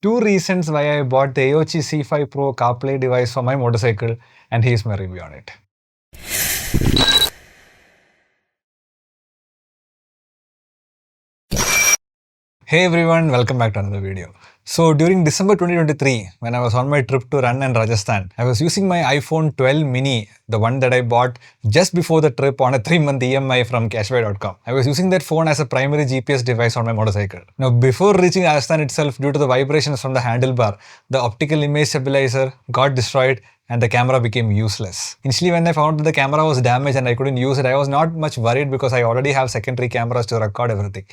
Two reasons why I bought the Aoocci C5 Pro CarPlay device for my motorcycle, and here's my review on it. Hey everyone, welcome back to another video. So during December 2023, when I was on my trip to run in Rajasthan, I was using my iPhone 12 mini, the one that I bought just before the trip on a 3-month EMI from cashbuy.com. I was using that phone as a primary GPS device on my motorcycle. Now before reaching Rajasthan itself, due to the vibrations from the handlebar, the optical image stabilizer got destroyed and the camera became useless. Initially, when I found that the camera was damaged and I couldn't use it, I was not much worried because I already have secondary cameras to record everything.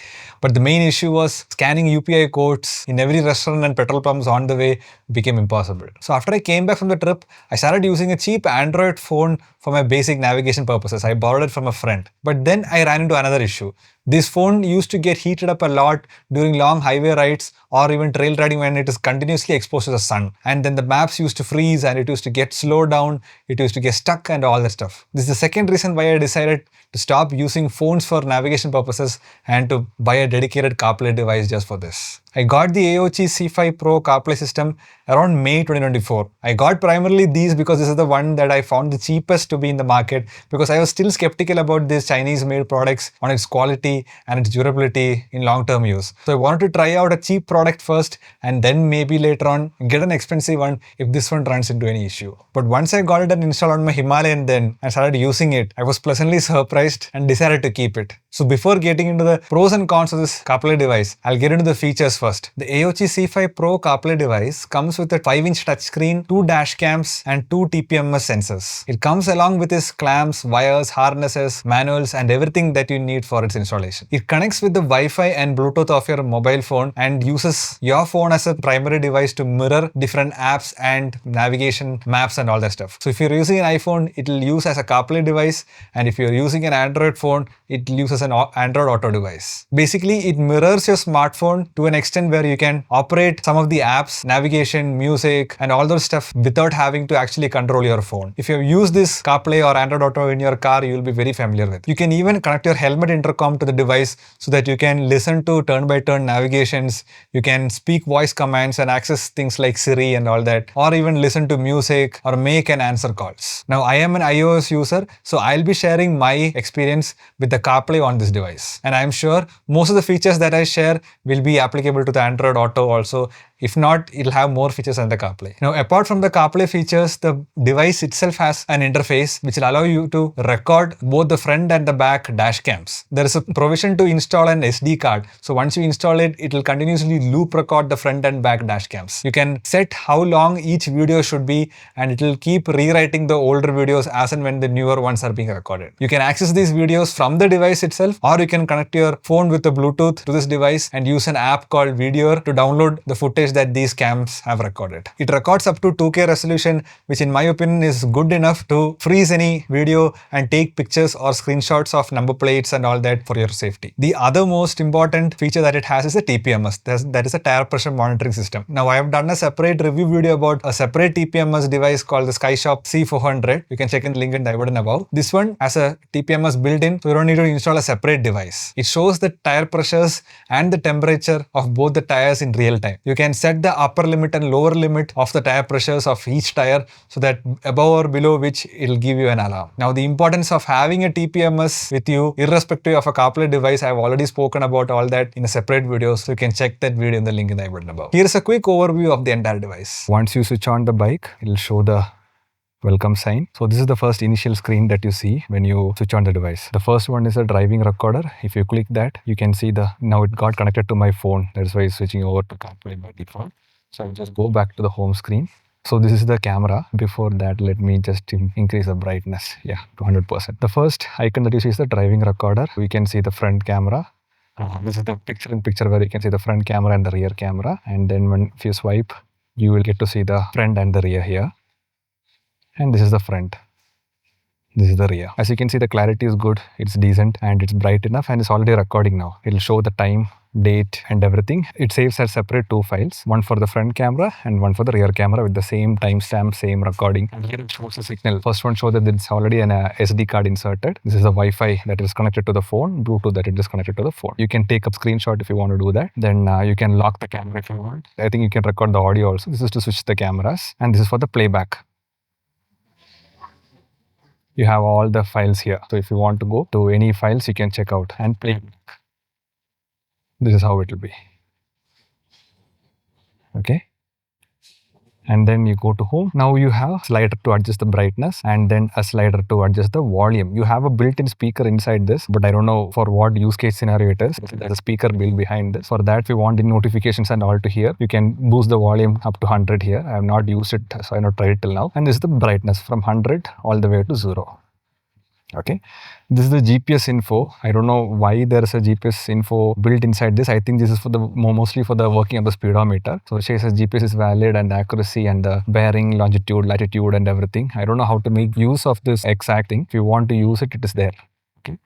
But the main issue was scanning UPI codes in every restaurant and petrol pumps on the way became impossible. So after I came back from the trip, I started using a cheap Android phone for my basic navigation purposes. I borrowed it from a friend. But then I ran into another issue. This phone used to get heated up a lot during long highway rides or even trail riding when it is continuously exposed to the sun. And then the maps used to freeze and it used to get slowed down, it used to get stuck and all that stuff. This is the second reason why I decided to stop using phones for navigation purposes and to buy a dedicated CarPlay device just for this. I got the Aoocci C5 Pro CarPlay system around May 2024. I got primarily these because this is the one that I found the cheapest to be in the market because I was still skeptical about these Chinese-made products on its quality and its durability in long-term use. So I wanted to try out a cheap product first and then maybe later on get an expensive one if this one runs into any issue. But once I got it and installed on my Himalayan then and started using it, I was pleasantly surprised and decided to keep it. So before getting into the pros and cons of this CarPlay device, I'll get into the features first. The Aoocci C5 Pro CarPlay device comes with a 5-inch touchscreen, 2 dash cams and 2 TPMS sensors. It comes along with its clamps, wires, harnesses, manuals and everything that you need for its installation. It connects with the Wi-Fi and Bluetooth of your mobile phone and uses your phone as a primary device to mirror different apps and navigation maps and all that stuff. So if you're using an iPhone, it will use as a CarPlay device, and if you're using an Android phone, it will use as an Android Auto device. Basically, it mirrors your smartphone to an extent where you can operate some of the apps, navigation, music, and all those stuff without having to actually control your phone. If you've used this CarPlay or Android Auto in your car, you'll be very familiar with. You can even connect your helmet intercom to the device so that you can listen to turn-by-turn navigations, you can speak voice commands and access things like Siri and all that, or even listen to music or make and answer calls. Now, I am an iOS user, so I'll be sharing my experience with the CarPlay on this device. And I'm sure most of the features that I share will be applicable to the Android Auto also. If not, it'll have more features than the CarPlay. Now, apart from the CarPlay features, the device itself has an interface which will allow you to record both the front and the back dash cams. There is a provision to install an SD card. So once you install it, it will continuously loop record the front and back dash cams. You can set how long each video should be and it will keep rewriting the older videos as and when the newer ones are being recorded. You can access these videos from the device itself, or you can connect your phone with the Bluetooth to this device and use an app called Videor to download the footage that these cams have recorded. It records up to 2K resolution, which in my opinion is good enough to freeze any video and take pictures or screenshots of number plates and all that for your safety. The other most important feature that it has is a TPMS. That is a tire pressure monitoring system. Now, I have done a separate review video about a separate TPMS device called the Aoocci C400. You can check in the link in the button above. This one has a TPMS built in, so you don't need to install a separate device. It shows the tire pressures and the temperature of both the tires in real time. You can set the upper limit and lower limit of the tire pressures of each tire so that above or below which it'll give you an alarm. Now, the importance of having a TPMS with you, irrespective of a CarPlay device, I've already spoken about all that in a separate video, so you can check that video in the link in the button above. Here's a quick overview of the entire device. Once you switch on the bike, it'll show the welcome sign. So this is the first initial screen that you see when you switch on the device. The first one is a driving recorder. If you click that, you can see now it got connected to my phone. That's why it's switching over to CarPlay by default. So I'll just go back to the home screen. So this is the camera. Before that, let me just increase the brightness. Yeah, to 100%. The first icon that you see is the driving recorder. We can see the front camera. This is the picture-in-picture where you can see the front camera and the rear camera. And then if you swipe, you will get to see the front and the rear here. And this is the front. This is the rear. As you can see, the clarity is good, it's decent and it's bright enough and it's already recording now. It'll show the time date and everything. It saves as separate 2 files, one for the front camera and one for the rear camera with the same timestamp, same recording. And here it shows the signal. First one shows that there's already an SD card inserted. This is the Wi-Fi that is connected to the phone, Bluetooth that it is connected to the phone. You can take a screenshot if you want to do that. Then you can lock the camera if you want. I think you can record the audio also. This is to switch the cameras, and this is for the playback. You have all the files here. So if you want to go to any files, you can check out and play. This is how it will be. Okay. And then you go to home. Now you have a slider to adjust the brightness and then a slider to adjust the volume. You have a built-in speaker inside this, but I don't know for what use case scenario it is. There's a speaker built behind this. For that, if you want the notifications and all to hear, you can boost the volume up to 100 here. I have not used it, so I have not tried it till now. And this is the brightness from 100 all the way to 0. Okay, this is the GPS info. I don't know why there is a GPS info built inside this. I think this is for the mostly for the working of the speedometer. So it says GPS is valid and accuracy and the bearing, longitude, latitude and everything. I don't know how to make use of this exact thing. If you want to use it, it is there. Okay.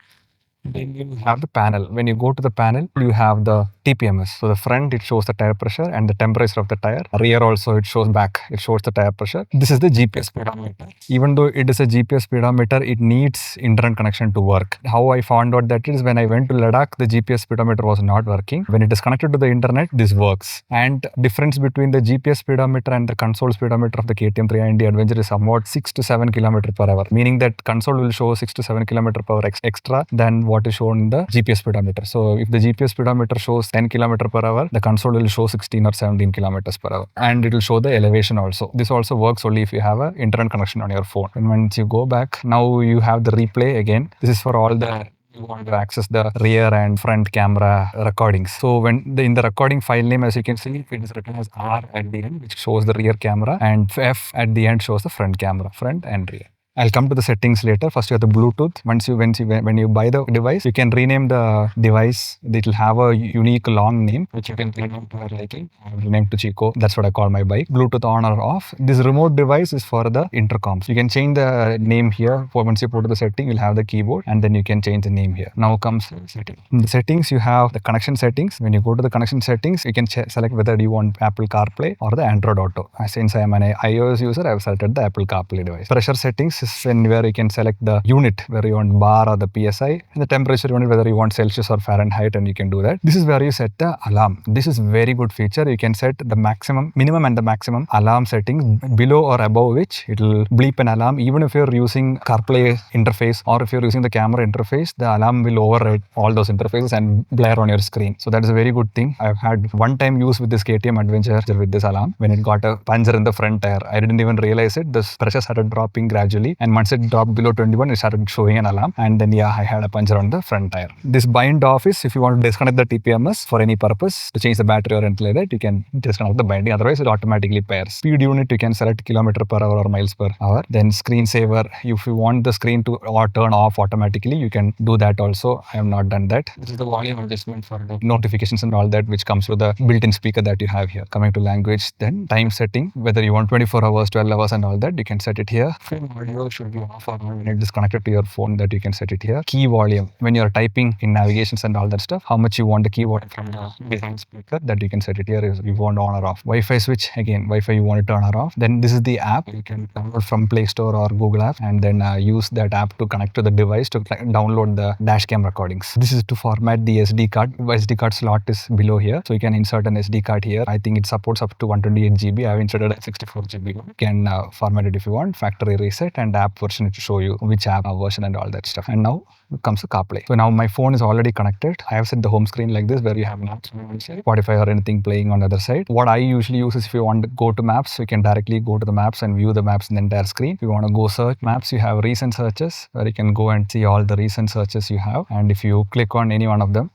Then you have the panel. When you go to the panel, you have the TPMS. So the front, it shows the tire pressure and the temperature of the tire. Rear also, it shows back. It shows the tire pressure. This is the GPS speedometer. Even though it is a GPS speedometer, it needs internet connection to work. How I found out that is when I went to Ladakh, the GPS speedometer was not working. When it is connected to the internet, this works. And difference between the GPS speedometer and the console speedometer of the KTM 390 Adventure is somewhat 6 to 7 km/h. Meaning that console will show 6 to 7 km/h extra than what is shown in the GPS speedometer. So if the GPS speedometer shows 10 km/h, the console will show 16 or 17 km/h. And it will show the elevation also. This also works only if you have an internet connection on your phone. And once you go back, now you have the replay again. This is for all the you want to access the rear and front camera recordings. So when in the recording file name, as you can see, it is written as R at the end, which shows the rear camera, and F at the end shows the front camera, front and rear. I'll come to the settings later. First, you have the Bluetooth. When you buy the device, you can rename the device. It will have a unique long name, which you can rename to your liking. I will rename to Chico. That's what I call my bike. Bluetooth on or off. This remote device is for the intercoms. You can change the name here. Once you put the setting, you'll have the keyboard, and then you can change the name here. Now comes setting. In the settings, you have the connection settings. When you go to the connection settings, you can select whether you want Apple CarPlay or the Android Auto. Since I am an iOS user, I have selected the Apple CarPlay device. Pressure settings is where you can select the unit, whether you want bar or the PSI, and the temperature unit, whether you want Celsius or Fahrenheit, and you can do that. This is where you set the alarm. This is very good feature. You can set the minimum and the maximum alarm settings below or above which it will bleep an alarm. Even if you're using CarPlay interface or if you're using the camera interface, the alarm will override all those interfaces and blare on your screen. So that is a very good thing. I've had one-time use with this KTM Adventure with this alarm when it got a puncture in the front tire. I didn't even realize it. The pressure started dropping gradually, and once it dropped below 21, it started showing an alarm, and then I had a puncture on the front tire. This bind off is if you want to disconnect the TPMS for any purpose, to change the battery or anything like that, you can disconnect the binding. Otherwise, it automatically pairs. Speed unit, you can select km/h or miles/hour. Then screensaver, if you want the screen to turn off automatically, you can do that also. I have not done that. This is the volume adjustment for the notifications and all that, which comes with the built-in speaker that you have here. Coming to language, then time setting, whether you want 24 hours, 12 hours and all that, you can set it here. Audio should be off or on when it is connected to your phone, that you can set it here. Key volume, when you are typing in navigations and all that stuff, how much you want the key volume from the behind speaker, that you can set it here if you want on or off. Wi-Fi switch, again, Wi-Fi you want to turn or off. Then this is the app. You can download from Play Store or Google App, and then use that app to connect to the device to download the dash cam recordings. This is to format the SD card. SD card slot is below here, so you can insert an SD card here. I think it supports up to 128 GB. I have inserted a 64 GB. You can format it if you want. Factory reset and app version to show you which app version and all that stuff. And now comes to CarPlay. So now my phone is already connected. I have set the home screen like this, where you have maps on one side, Spotify or anything playing on the other side. What I usually use is if you want to go to maps, you can directly go to the maps and view the maps in the entire screen. If you want to go search maps, you have recent searches where you can go and see all the recent searches you have. And if you click on any one of them,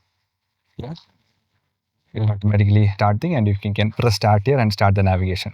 yes, it will automatically start thing, and you can press start here and start the navigation.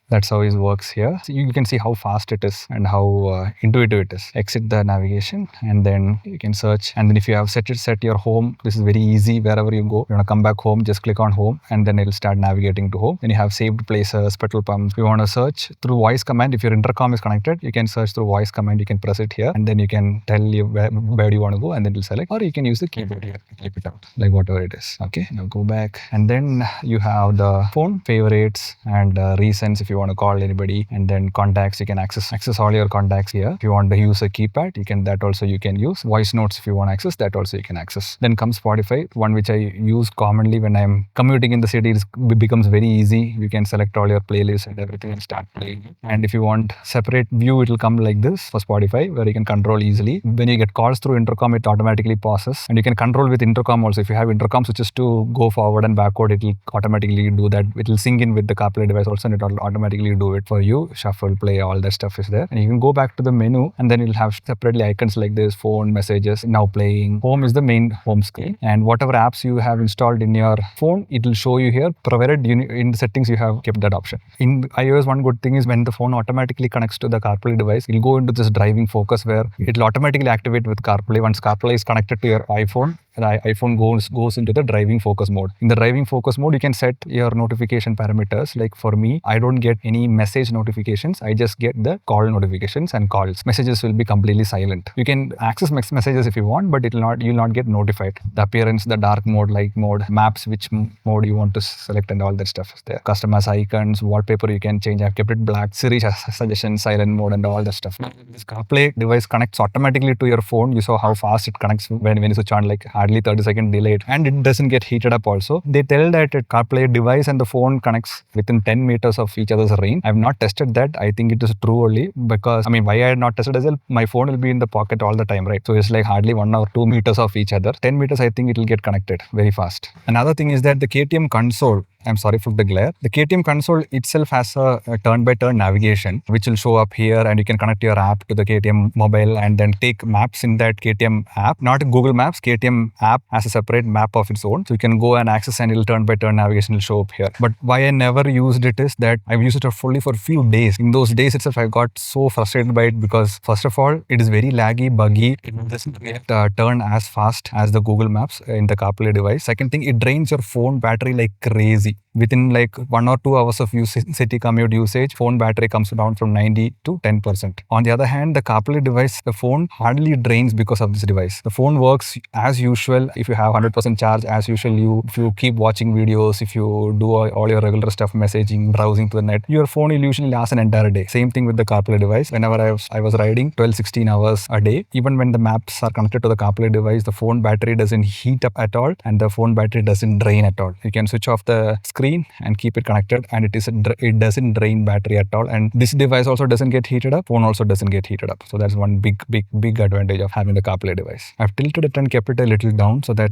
That's how it works here. So you can see how fast it is and how intuitive it is. Exit the navigation and then you can search. And then if you have set your home, this is very easy. Wherever you go, you want to come back home, just click on home and then it'll start navigating to home. Then you have saved places, petrol pumps. If you want to search through voice command, if your intercom is connected, you can search through voice command. You can press it here and then you can tell you where do you want to go and then it'll select, or you can use the keyboard here, type it out, like whatever it is. Okay, now go back and then you have the phone, favorites and recents if you want to call anybody, and then contacts. You can access all your contacts here. If you want to use a keypad, you can, that also you can use. Voice notes if you want to access, that also you can access. Then comes Spotify, one which I use commonly when I'm commuting in the city. It becomes very easy. You can select all your playlists and everything and start playing. And if you want separate view, it will come like this for Spotify, where you can control easily. When you get calls through intercom, it automatically pauses, and you can control with intercom also. If you have intercom switches to go forward and backward, it will automatically do that. It will sync in with the CarPlay device also, and it will automatically do it for you. Shuffle, play, all that stuff is there. And you can go back to the menu and then you'll have separately icons like this: phone, messages, now playing. Home is the main home screen, and whatever apps you have installed in your phone, it will show you here, provided in the settings you have kept that option. In iOS, one good thing is when the phone automatically connects to the CarPlay device, it'll go into this driving focus where it'll automatically activate with CarPlay. Once CarPlay is connected to your iPhone, the iPhone goes into the driving focus mode. In the driving focus mode, you can set your notification parameters. Like for me, I don't get any message notifications. I just get the call notifications and calls. Messages will be completely silent. You can access messages if you want, but you'll not get notified. The appearance, the dark mode, light mode, maps, which mode you want to select, and all that stuff is there. Customize icons, wallpaper you can change. I've kept it black. Siri suggestions, silent mode, and all that stuff. This CarPlay device connects automatically to your phone. You saw how fast it connects when you switch on, like hardly 30-second delayed, and it doesn't get heated up also. They tell that a CarPlay device and the phone connects within 10 meters of each other's range. I've not tested that. I think it is true only because, why I had not tested as well, my phone will be in the pocket all the time, right? So it's like hardly 1 or 2 meters of each other. 10 meters, I think it will get connected very fast. Another thing is that the KTM console, I'm sorry for the glare. The KTM console itself has a turn-by-turn navigation, which will show up here, and you can connect your app to the KTM mobile and then take maps in that KTM app. Not Google Maps, KTM app has a separate map of its own. So you can go and access, and it'll turn-by-turn navigation will show up here. But why I never used it is that I've used it fully for a few days. In those days itself, I got so frustrated by it because first of all, it is very laggy, buggy. It doesn't get turn as fast as the Google Maps in the CarPlay device. Second thing, it drains your phone battery like crazy. Within like 1 or 2 hours of city commute usage, phone battery comes down from 90 to 10%. On the other hand, the CarPlay device, the phone hardly drains because of this device. The phone works as usual. If you have 100% charge, as usual, if you keep watching videos, if you do all your regular stuff, messaging, browsing to the net, your phone will usually last an entire day. Same thing with the CarPlay device. Whenever I was riding 12-16 hours a day, even when the maps are connected to the CarPlay device, the phone battery doesn't heat up at all, and the phone battery doesn't drain at all. You can switch off the screen and keep it connected, and it doesn't drain battery at all. And this device also doesn't get heated up. Phone also doesn't get heated up. So that's one big advantage of having the CarPlay device. I've tilted it and kept it a little down so that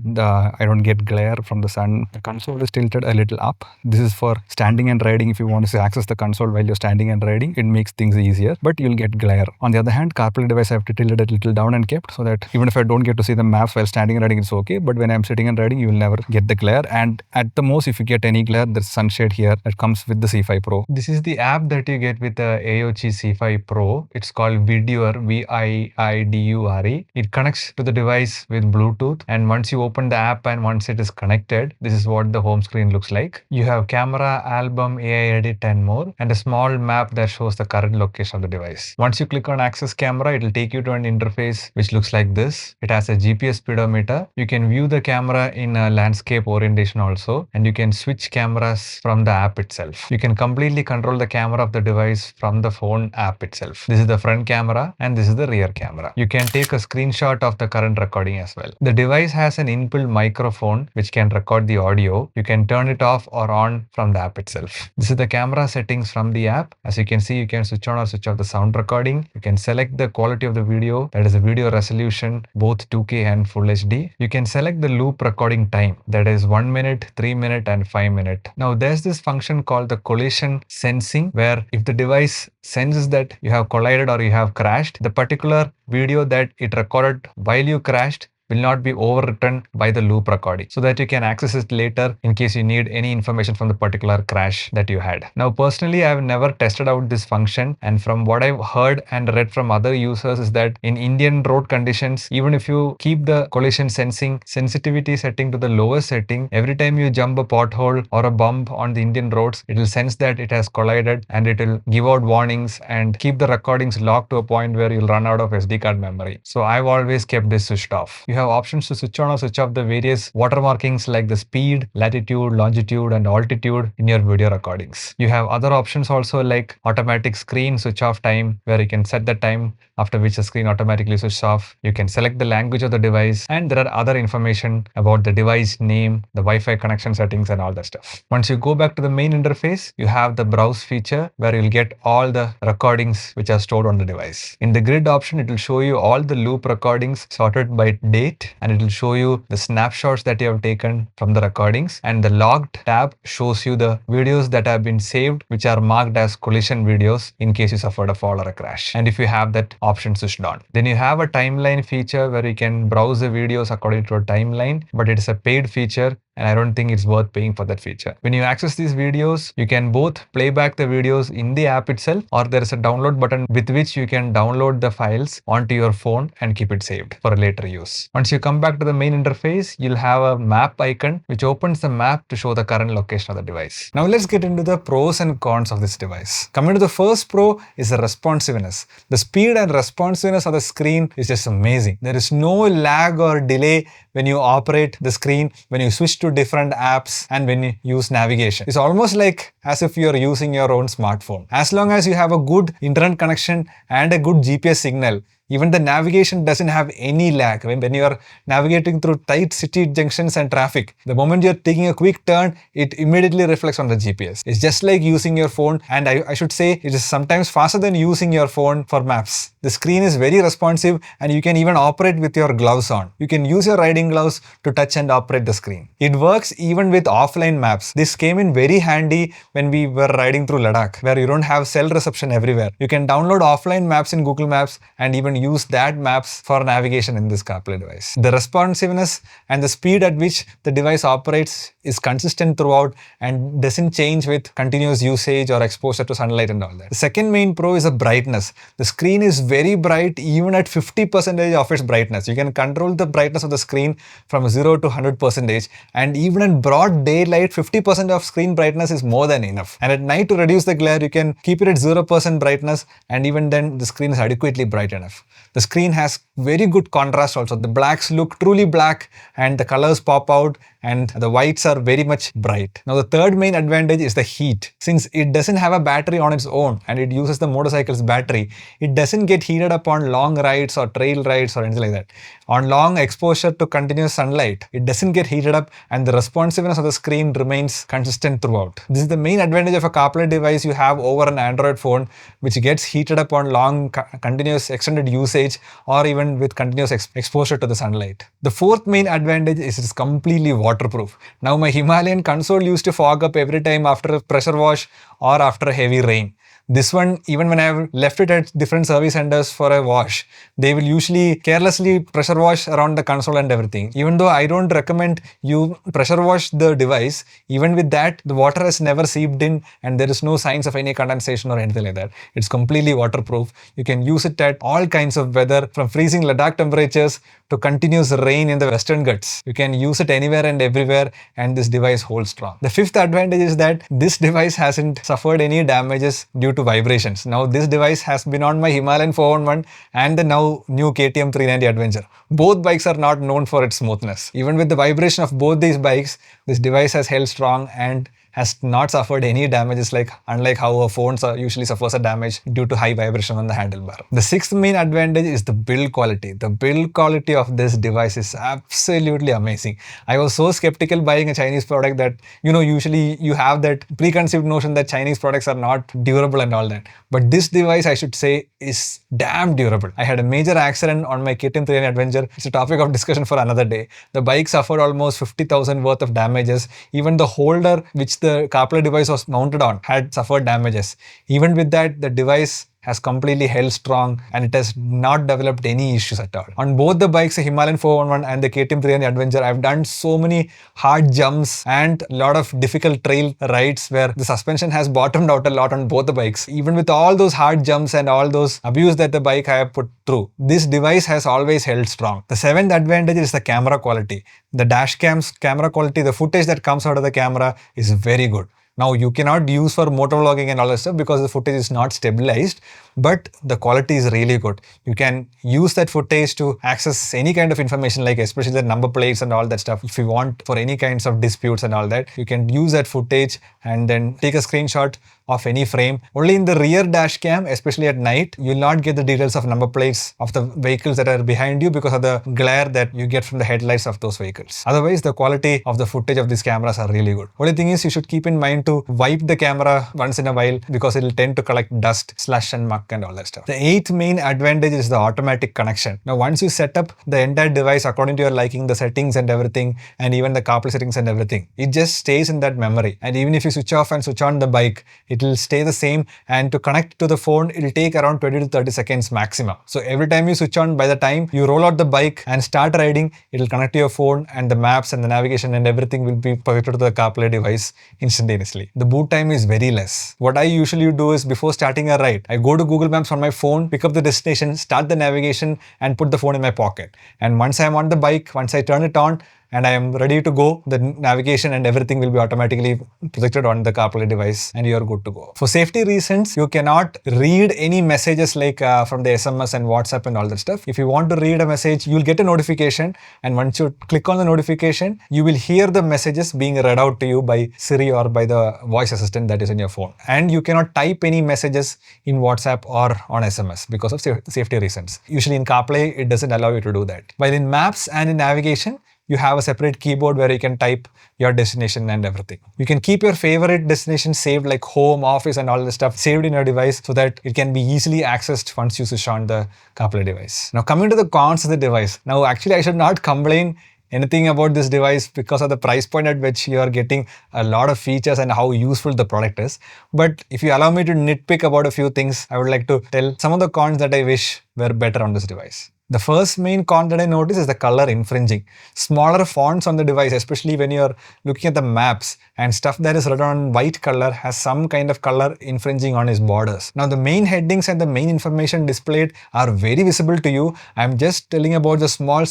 I don't get glare from the sun. The console is tilted a little up. This is for standing and riding. If you want to access the console while you're standing and riding, it makes things easier, but you'll get glare. On the other hand, CarPlay device I have to tilt it a little down and kept so that even if I don't get to see the maps while standing and riding, it's okay. But when I'm sitting and riding, you will never get the glare. And at the most, if you get any glare, there's sunshade here that comes with the C5 Pro. This is the app that you get with the Aoocci C5 Pro. It's called Vidure, Vidure. It connects to the device with Bluetooth, and once you open the app and once it is connected, this is what the home screen looks like. You have camera, album, AI edit and more, and a small map that shows the current location of the device. Once you click on access camera, it will take you to an interface which looks like this. It has a GPS speedometer. You can view the camera in a landscape orientation also, and you can switch cameras from the app itself. You can completely control the camera of the device from the phone app itself. This is the front camera and this is the rear camera. You can take a screenshot of the current recording as well. The device has an inbuilt microphone which can record the audio. You can turn it off or on from the app itself. This is the camera settings from the app. As you can see, you can switch on or switch off the sound recording. You can select the quality of the video, that is a video resolution, both 2K and Full HD. You can select the loop recording time, that is 1 minute, 3 minute and 5 minute. Now there's this function called the collision sensing, where if the device senses that you have collided or you have crashed, the particular video that it recorded while you crashed will not be overwritten by the loop recording, so that you can access it later in case you need any information from the particular crash that you had. Now, personally, I have never tested out this function, and from what I've heard and read from other users is that in Indian road conditions, even if you keep the collision sensing sensitivity setting to the lowest setting, every time you jump a pothole or a bump on the Indian roads, it will sense that it has collided and it will give out warnings and keep the recordings locked to a point where you'll run out of SD card memory. So I've always kept this switched off. You have options to switch on or switch off the various watermarkings like the speed, latitude, longitude, and altitude in your video recordings. You have other options also like automatic screen switch off time, where you can set the time after which the screen automatically switches off. You can select the language of the device, and there are other information about the device name, the Wi-Fi connection settings, and all that stuff. Once you go back to the main interface, you have the browse feature where you'll get all the recordings which are stored on the device. In the grid option, it will show you all the loop recordings sorted by date, and it will show you the snapshots that you have taken from the recordings, and the logged tab shows you the videos that have been saved which are marked as collision videos in case you suffered a fall or a crash, and if you have that option switched on. Then you have a timeline feature where you can browse the videos according to a timeline, but it is a paid feature and I don't think it's worth paying for that feature. When you access these videos, you can both play back the videos in the app itself, or there is a download button with which you can download the files onto your phone and keep it saved for later use. Once you come back to the main interface, you'll have a map icon which opens the map to show the current location of the device. Now let's get into the pros and cons of this device. Coming to the first pro is the responsiveness. The speed and responsiveness of the screen is just amazing. There is no lag or delay when you operate the screen, when you switch to different apps, and when you use navigation. It's almost like as if you're using your own smartphone. As long as you have a good internet connection and a good GPS signal, even the navigation doesn't have any lag. When you are navigating through tight city junctions and traffic, the moment you're taking a quick turn, it immediately reflects on the GPS. It's just like using your phone, and I should say it is sometimes faster than using your phone for maps. The screen is very responsive, and you can even operate with your gloves on. You can use your riding gloves to touch and operate the screen. It works even with offline maps. This came in very handy when we were riding through Ladakh, where you don't have cell reception everywhere. You can download offline maps in Google Maps and even use that maps for navigation in this CarPlay device. The responsiveness and the speed at which the device operates is consistent throughout and doesn't change with continuous usage or exposure to sunlight and all that. The second main pro is the brightness. The screen is very bright even at 50% of its brightness. You can control the brightness of the screen from 0 to 100%, and even in broad daylight, 50% of screen brightness is more than enough. And at night, to reduce the glare, you can keep it at 0% brightness, and even then the screen is adequately bright enough. The screen has very good contrast also. The blacks look truly black and the colors pop out, and the whites are very much bright. Now the third main advantage is the heat. Since it doesn't have a battery on its own and it uses the motorcycle's battery, it doesn't get heated up on long rides or trail rides or anything like that. On long exposure to continuous sunlight, it doesn't get heated up, and the responsiveness of the screen remains consistent throughout. This is the main advantage of a CarPlay device you have over an Android phone, which gets heated up on long continuous extended usage or even with continuous exposure to the sunlight. The fourth main advantage is it's completely waterproof. Now my Himalayan console used to fog up every time after a pressure wash or after a heavy rain. This one, even when I have left it at different service centers for a wash, they will usually carelessly pressure wash around the console and everything. Even though I don't recommend you pressure wash the device, even with that, the water has never seeped in and there is no signs of any condensation or anything like that. It's completely waterproof. You can use it at all kinds of weather, from freezing Ladakh temperatures to continuous rain in the Western Ghats. You can use it anywhere and everywhere, and this device holds strong. The fifth advantage is that this device hasn't suffered any damages due to vibrations. Now this device has been on my Himalayan 411 and the now new KTM 390 Adventure. Both bikes are not known for its smoothness. Even with the vibration of both these bikes, this device has held strong and has not suffered any damages, unlike how a phone usually suffers a damage due to high vibration on the handlebar. The sixth main advantage is the build quality. The build quality of this device is absolutely amazing. I was so skeptical buying a Chinese product that, usually you have that preconceived notion that Chinese products are not durable and all that. But this device, I should say, is damn durable. I had a major accident on my KTM 390 Adventure. It's a topic of discussion for another day. The bike suffered almost 50,000 worth of damages. Even the holder which the CarPlay device was mounted on had suffered damages. Even with that, the device has completely held strong and it has not developed any issues at all. On both the bikes, the Himalayan 411 and the KTM 300 Adventure, I've done so many hard jumps and a lot of difficult trail rides where the suspension has bottomed out a lot on both the bikes. Even with all those hard jumps and all those abuse that the bike I have put through, this device has always held strong. The seventh advantage is the camera quality. The dash cam's camera quality, the footage that comes out of the camera is very good. Now, you cannot use for motovlogging and all that stuff because the footage is not stabilized, but the quality is really good. You can use that footage to access any kind of information, like especially the number plates and all that stuff. If you want for any kinds of disputes and all that, you can use that footage and then take a screenshot of any frame. Only in the rear dash cam, especially at night, you will not get the details of number plates of the vehicles that are behind you because of the glare that you get from the headlights of those vehicles. Otherwise, the quality of the footage of these cameras are really good. Only thing is, you should keep in mind to wipe the camera once in a while because it will tend to collect dust, slush and muck and all that stuff. The eighth main advantage is the automatic connection. Now, once you set up the entire device according to your liking, the settings and everything, and even the CarPlay settings and everything, it just stays in that memory. And even if you switch off and switch on the bike, it will stay the same, and to connect to the phone, it will take around 20 to 30 seconds maximum. So every time you switch on, by the time you roll out the bike and start riding, it will connect to your phone and the maps and the navigation and everything will be connected to the CarPlay device instantaneously. The boot time is very less. What I usually do is before starting a ride, I go to Google Maps on my phone, pick up the destination, start the navigation and put the phone in my pocket. And once I'm on the bike, once I turn it on, and I am ready to go, the navigation and everything will be automatically projected on the CarPlay device and you are good to go. For safety reasons, you cannot read any messages like from the SMS and WhatsApp and all that stuff. If you want to read a message, you'll get a notification, and once you click on the notification, you will hear the messages being read out to you by Siri or by the voice assistant that is in your phone. And you cannot type any messages in WhatsApp or on SMS because of safety reasons. Usually in CarPlay, it doesn't allow you to do that. While in Maps and in navigation, you have a separate keyboard where you can type your destination and everything. You can keep your favorite destination saved like home, office and all the stuff saved in your device so that it can be easily accessed once you switch on the CarPlay device. Now coming to the cons of the device. Now actually I should not complain anything about this device because of the price point at which you are getting a lot of features and how useful the product is. But if you allow me to nitpick about a few things, I would like to tell some of the cons that I wish were better on this device. The first main con that I noticed is the color infringing. Smaller fonts on the device, especially when you're looking at the maps, and stuff that is written on white color has some kind of color infringing on its borders. Now the main headings and the main information displayed are very visible to you. I'm just telling about the small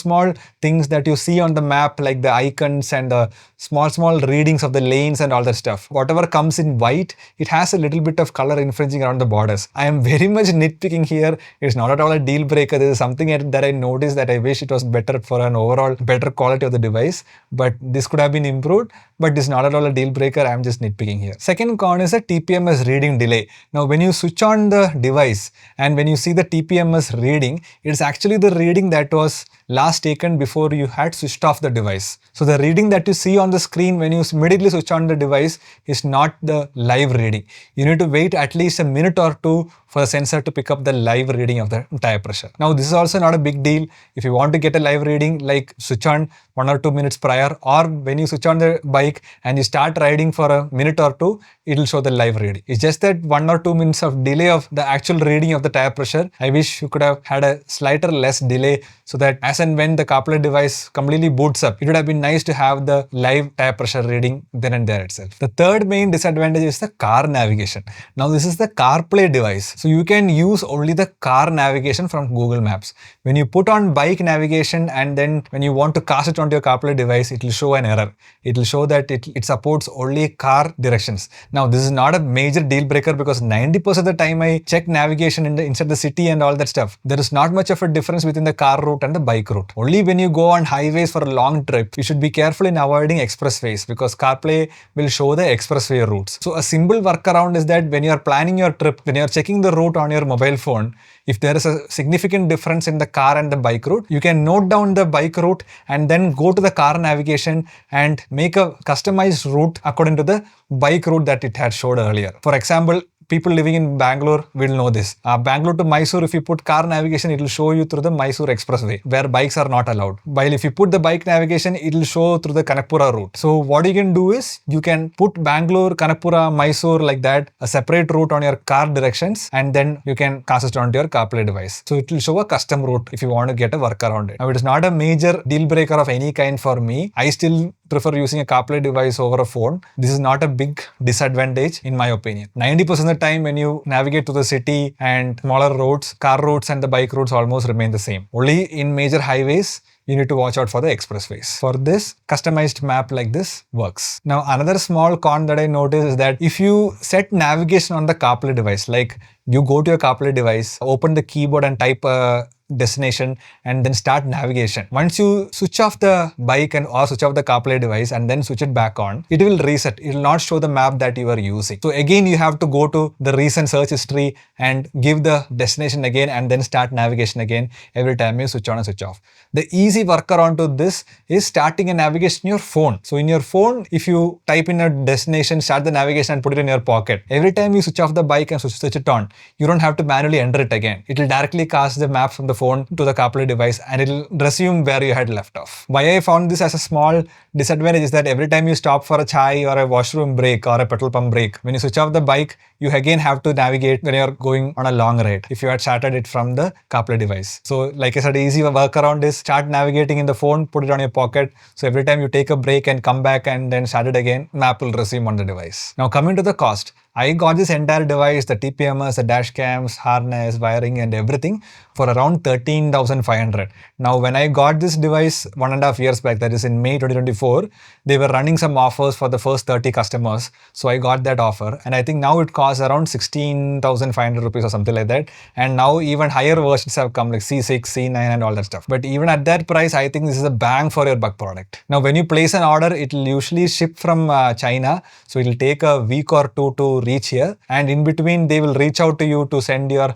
things that you see on the map, like the icons and the small readings of the lanes and all that stuff. Whatever comes in white, it has a little bit of color infringing around the borders. I am very much nitpicking here. It's not at all a deal breaker. This is something that I noticed that I wish it was better for an overall better quality of the device, but this could have been improved, but this is not at all a deal breaker. I'm just nitpicking here. Second con is a TPMS reading delay. Now when you switch on the device and when you see the TPMS reading, it's actually the reading that was last taken before you had switched off the device. So the reading that you see on the screen when you immediately switch on the device is not the live reading. You need to wait at least a minute or two for the sensor to pick up the live reading of the tire pressure. Now this is also not a big deal. If you want to get a live reading, like switch on 1 or 2 minutes prior, or when you switch on the bike and you start riding for a minute or two, it will show the live reading. It's just that 1 or 2 minutes of delay of the actual reading of the tire pressure. I wish you could have had a slighter less delay so that as and when the CarPlay device completely boots up, it would have been nice to have the live tire pressure reading then and there itself. The third main disadvantage is the car navigation. Now this is the CarPlay device. So you can use only the car navigation from Google Maps. When you put on bike navigation and then when you want to cast it onto your CarPlay device, it will show an error. It will show that it supports only car directions. Now this is not a major deal breaker because 90% of the time I check navigation inside the city and all that stuff. There is not much of a difference between the car route and the bike route. Only when you go on highways for a long trip, you should be careful in avoiding expressways because CarPlay will show the expressway routes. So a simple workaround is that when you are planning your trip, when you are checking the route on your mobile phone, if there is a significant difference in the car and the bike route, you can note down the bike route and then go to the car navigation and make a customized route according to the bike route that it had showed earlier. For example, people living in Bangalore will know this. Bangalore to Mysore, if you put car navigation, it will show you through the Mysore expressway where bikes are not allowed. While if you put the bike navigation, it will show through the Kanakpura route. So what you can do is you can put Bangalore, Kanakpura, Mysore like that, a separate route on your car directions, and then you can cast it onto your CarPlay device. So it will show a custom route if you want to get a work around it. Now it is not a major deal breaker of any kind for me. I still prefer using a CarPlay device over a phone. This is not a big disadvantage in my opinion. 90% of the time when you navigate to the city and smaller roads, car routes and the bike routes almost remain the same. Only in major highways, you need to watch out for the expressways. For this, customized map like this works. Now, another small con that I noticed is that if you set navigation on the CarPlay device, like you go to your CarPlay device, open the keyboard and type a destination and then start navigation. Once you switch off the bike or switch off the CarPlay device and then switch it back on, it will reset. It will not show the map that you are using. So again, you have to go to the recent search history and give the destination again and then start navigation again every time you switch on and switch off. The easy workaround to this is starting a navigation in your phone. So in your phone, if you type in a destination, start the navigation and put it in your pocket, every time you switch off the bike and switch it on, you don't have to manually enter it again. It will directly cast the map from the phone to the CarPlay device and it will resume where you had left off. Why I found this as a small disadvantage is that every time you stop for a chai or a washroom break or a petrol pump break, when you switch off the bike, you again have to navigate when you're going on a long ride if you had started it from the CarPlay device. So like I said, the easy workaround is start navigating in the phone, put it on your pocket. So every time you take a break and come back and then start it again, map will resume on the device. Now coming to the cost, I got this entire device, the TPMS, the dash cams, harness, wiring and everything for around 13,500. Now when I got this device 1.5 years back, that is in May 2024, they were running some offers for the first 30 customers. So I got that offer and I think now it costs around 16,500 rupees or something like that. And now even higher versions have come like C6, C9 and all that stuff. But even at that price, I think this is a bang for your buck product. Now when you place an order, it will usually ship from China. So it will take a week or two to reach here, and in between they will reach out to you to send your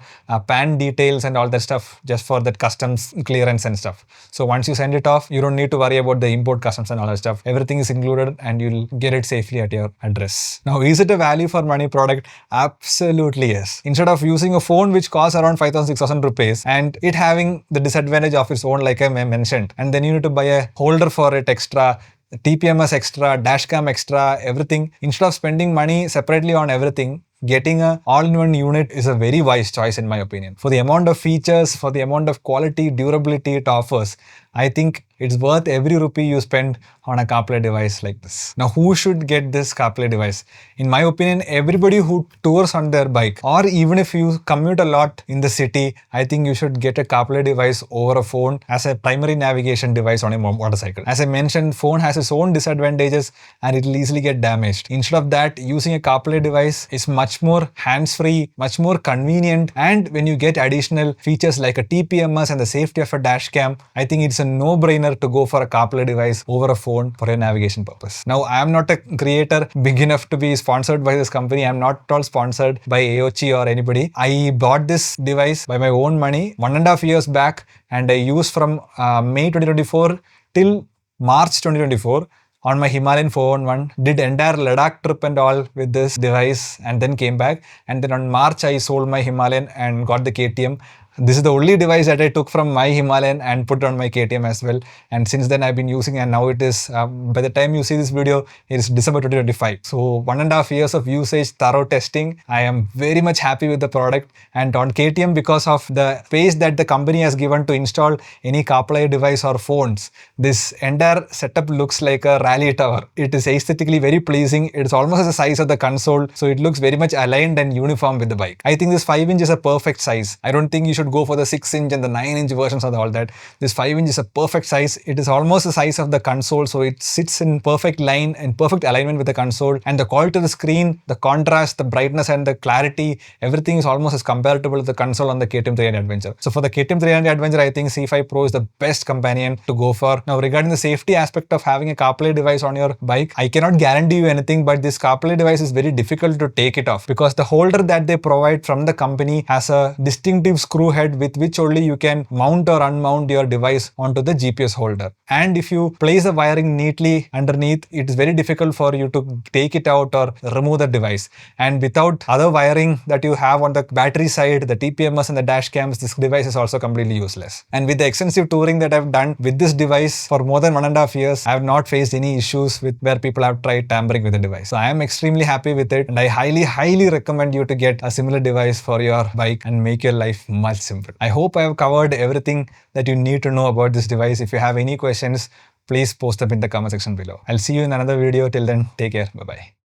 PAN details and all that stuff just for that customs clearance and stuff. So once you send it off, you don't need to worry about the import customs and all that stuff. Everything is included and you'll get it safely at your address. Now is it a value for money product? Absolutely yes. Instead of using a phone which costs around 5,000, 6,000 rupees and it having the disadvantage of its own like I mentioned, and then you need to buy a holder for it extra, TPMS extra, dashcam extra, everything. Instead of spending money separately on everything, getting an all-in-one unit is a very wise choice in my opinion. For the amount of features, for the amount of quality, durability it offers, I think it's worth every rupee you spend on a CarPlay device like this. Now, who should get this CarPlay device? In my opinion, everybody who tours on their bike, or even if you commute a lot in the city, I think you should get a CarPlay device over a phone as a primary navigation device on a motorcycle. As I mentioned, phone has its own disadvantages and it will easily get damaged. Instead of that, using a CarPlay device is much more hands-free, much more convenient, and when you get additional features like a TPMS and the safety of a dash cam, I think it's a no-brainer to go for a CarPlay device over a phone for a navigation purpose. Now, I am not a creator big enough to be sponsored by this company. I am not at all sponsored by Aoocci or anybody. I bought this device by my own money 1.5 years back and I used from May 2024 till March 2024 on my Himalayan 411, did entire Ladakh trip and all with this device and then came back. And then on March, I sold my Himalayan and got the KTM. This is the only device that I took from my Himalayan and put on my KTM as well. And since then I've been using, and now it is, by the time you see this video, it is December 2025. So 1.5 years of usage, thorough testing. I am very much happy with the product. And on KTM, because of the space that the company has given to install any CarPlay device or phones, this entire setup looks like a rally tower. It is aesthetically very pleasing. It is almost the size of the console. So it looks very much aligned and uniform with the bike. I think this 5-inch is a perfect size. I don't think you should go for the 6-inch and the 9-inch versions of all that. This 5-inch is a perfect size. It is almost the size of the console, so it sits in perfect line and perfect alignment with the console. And the quality of the screen, the contrast, the brightness and the clarity, everything is almost as comparable to the console on the KTM 300 Adventure. So for the KTM 300 Adventure, I think C5 Pro is the best companion to go for. Now regarding the safety aspect of having a CarPlay device on your bike, I cannot guarantee you anything, but this CarPlay device is very difficult to take it off because the holder that they provide from the company has a distinctive screw head head with which only you can mount or unmount your device onto the GPS holder. And if you place the wiring neatly underneath, it is very difficult for you to take it out or remove the device. And without other wiring that you have on the battery side, the TPMS and the dash cams, this device is also completely useless. And with the extensive touring that I've done with this device for more than 1.5 years, I have not faced any issues with where people have tried tampering with the device. So I am extremely happy with it, and I highly recommend you to get a similar device for your bike and make your life much simpler. I hope I have covered everything that you need to know about this device. If you have any questions, please post them in the comment section below. I'll see you in another video. Till then, take care. Bye-bye.